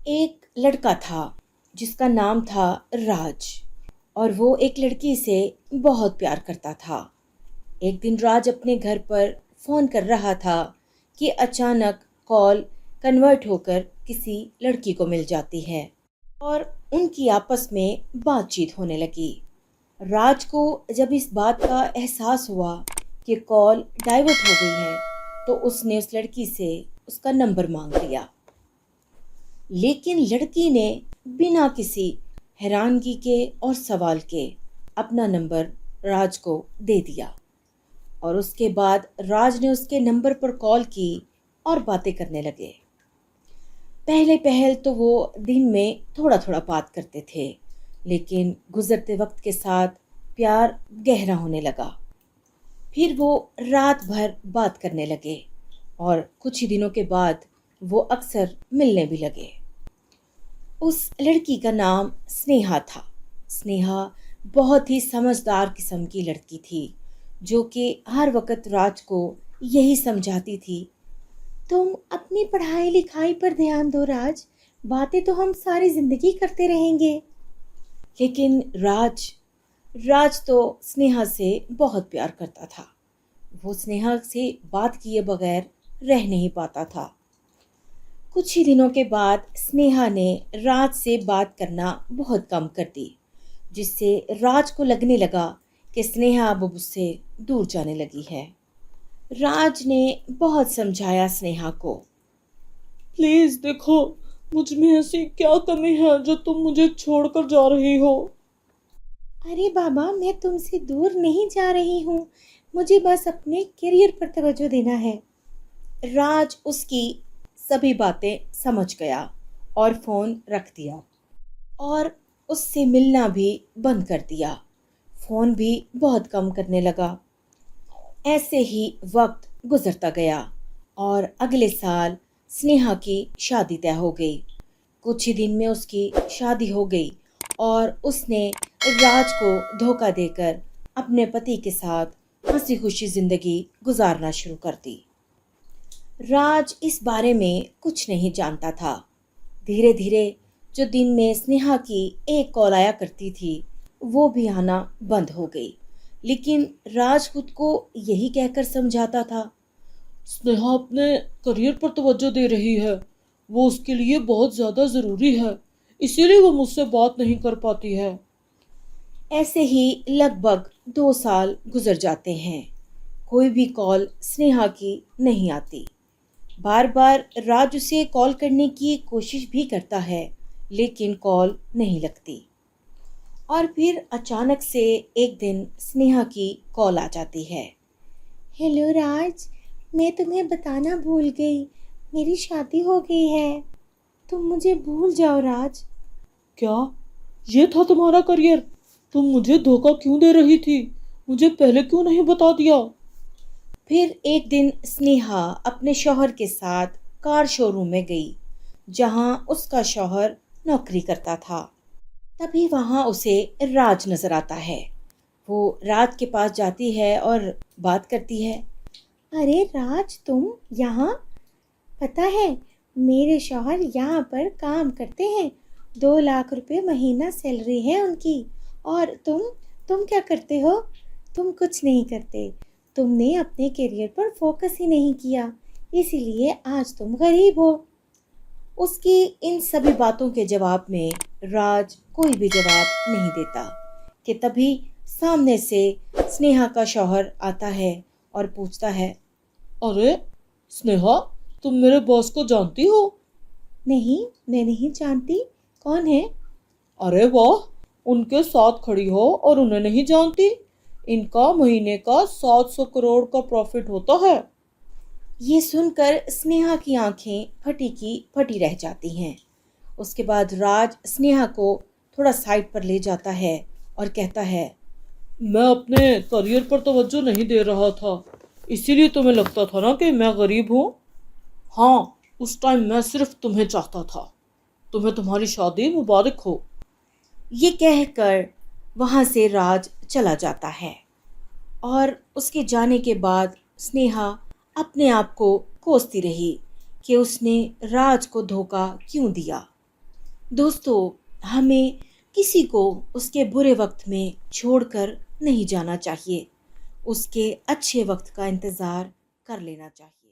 एक लड़का था जिसका नाम था राज। और वो एक लड़की से बहुत प्यार करता था। एक दिन राज अपने घर पर फ़ोन कर रहा था कि अचानक कॉल कन्वर्ट होकर किसी लड़की को मिल जाती है और उनकी आपस में बातचीत होने लगी। राज को जब इस बात का एहसास हुआ कि कॉल डाइवर्ट हो गई है तो उसने उस लड़की से उसका नंबर मांग लिया। लेकिन लड़की ने बिना किसी हैरानगी के और सवाल के अपना नंबर राज को दे दिया। और उसके बाद राज ने उसके नंबर पर कॉल की और बातें करने लगे। पहले पहल तो वो दिन में थोड़ा थोड़ा बात करते थे, लेकिन गुजरते वक्त के साथ प्यार गहरा होने लगा। फिर वो रात भर बात करने लगे और कुछ ही दिनों के बाद वो अक्सर मिलने भी लगे। उस लड़की का नाम स्नेहा था। स्नेहा बहुत ही समझदार किस्म की लड़की थी, जो कि हर वक्त राज को यही समझाती थी, तुम अपनी पढ़ाई लिखाई पर ध्यान दो राज, बातें तो हम सारी जिंदगी करते रहेंगे। लेकिन राज राज तो स्नेहा से बहुत प्यार करता था। वो स्नेहा से बात किए बगैर रह नहीं पाता था। कुछ ही दिनों के बाद स्नेहा ने राज से बात करना बहुत कम कर दी, जिससे राज को लगने लगा कि स्नेहा अब उससे दूर जाने लगी है। राज ने बहुत समझाया स्नेहा को। प्लीज देखो, मुझ में ऐसी क्या कमी है जो तुम मुझे छोड़कर जा रही हो। अरे बाबा, मैं तुमसे दूर नहीं जा रही हूँ, मुझे बस अपने करियर पर तवज्जो देना है। राज उसकी सभी बातें समझ गया और फ़ोन रख दिया और उससे मिलना भी बंद कर दिया। फ़ोन भी बहुत कम करने लगा। ऐसे ही वक्त गुजरता गया और अगले साल स्नेहा की शादी तय हो गई। कुछ ही दिन में उसकी शादी हो गई और उसने राज को धोखा देकर अपने पति के साथ हंसी खुशी जिंदगी गुजारना शुरू कर दी। राज इस बारे में कुछ नहीं जानता था। धीरे धीरे जो दिन में स्नेहा की एक कॉल आया करती थी, वो भी आना बंद हो गई। लेकिन राज खुद को यही कहकर समझाता था, स्नेहा अपने करियर पर तवज्जो दे रही है, वो उसके लिए बहुत ज़्यादा ज़रूरी है, इसीलिए वो मुझसे बात नहीं कर पाती है। ऐसे ही लगभग 2 साल गुजर जाते हैं। कोई भी कॉल स्नेहा की नहीं आती। बार बार राज उसे कॉल करने की कोशिश भी करता है, लेकिन कॉल नहीं लगती। और फिर अचानक से एक दिन स्नेहा की कॉल आ जाती है। हेलो राज, मैं तुम्हें बताना भूल गई, मेरी शादी हो गई है। तुम मुझे भूल जाओ राज। क्या ये था तुम्हारा करियर? तुम मुझे धोखा क्यों दे रही थी? मुझे पहले क्यों नहीं बता दिया? फिर एक दिन स्नेहा अपने शौहर के साथ कार शोरूम में गई, जहां उसका शौहर नौकरी करता था। तभी वहां उसे राज नजर आता है। वो राज के पास जाती है और बात करती है। अरे राज, तुम यहाँ? पता है, मेरे शौहर यहाँ पर काम करते हैं, 2 लाख रुपए महीना सैलरी है उनकी। और तुम क्या करते हो? तुम कुछ नहीं करते। तुमने अपने करियर पर फोकस ही नहीं किया, इसीलिए आज तुम गरीब हो। उसकी इन सभी बातों के जवाब में राज कोई भी जवाब नहीं देता कि तभी सामने से स्नेहा का शौहर आता है और पूछता है, अरे स्नेहा, तुम मेरे बॉस को जानती हो? नहीं, मैं नहीं जानती, कौन है? अरे वाह, उनके साथ खड़ी हो और उन्हें नहीं जानती? इनका महीने का 700 करोड़ का प्रॉफिट होता है। ये सुनकर स्नेहा की आंखें फटी की फटी रह जाती हैं। उसके बाद राज स्नेहा को थोड़ा साइड पर ले जाता है और कहता है, मैं अपने करियर पर तवज्जो नहीं दे रहा था, इसीलिए तुम्हें लगता था ना कि मैं गरीब हूँ। हाँ, उस टाइम मैं सिर्फ तुम्हें चाहता था। तुम्हें तुम्हारी शादी मुबारक हो। ये कहकर वहाँ से राज चला जाता है। और उसके जाने के बाद स्नेहा अपने आप को कोसती रही कि उसने राज को धोखा क्यों दिया। दोस्तों, हमें किसी को उसके बुरे वक्त में छोड़कर नहीं जाना चाहिए। उसके अच्छे वक्त का इंतज़ार कर लेना चाहिए।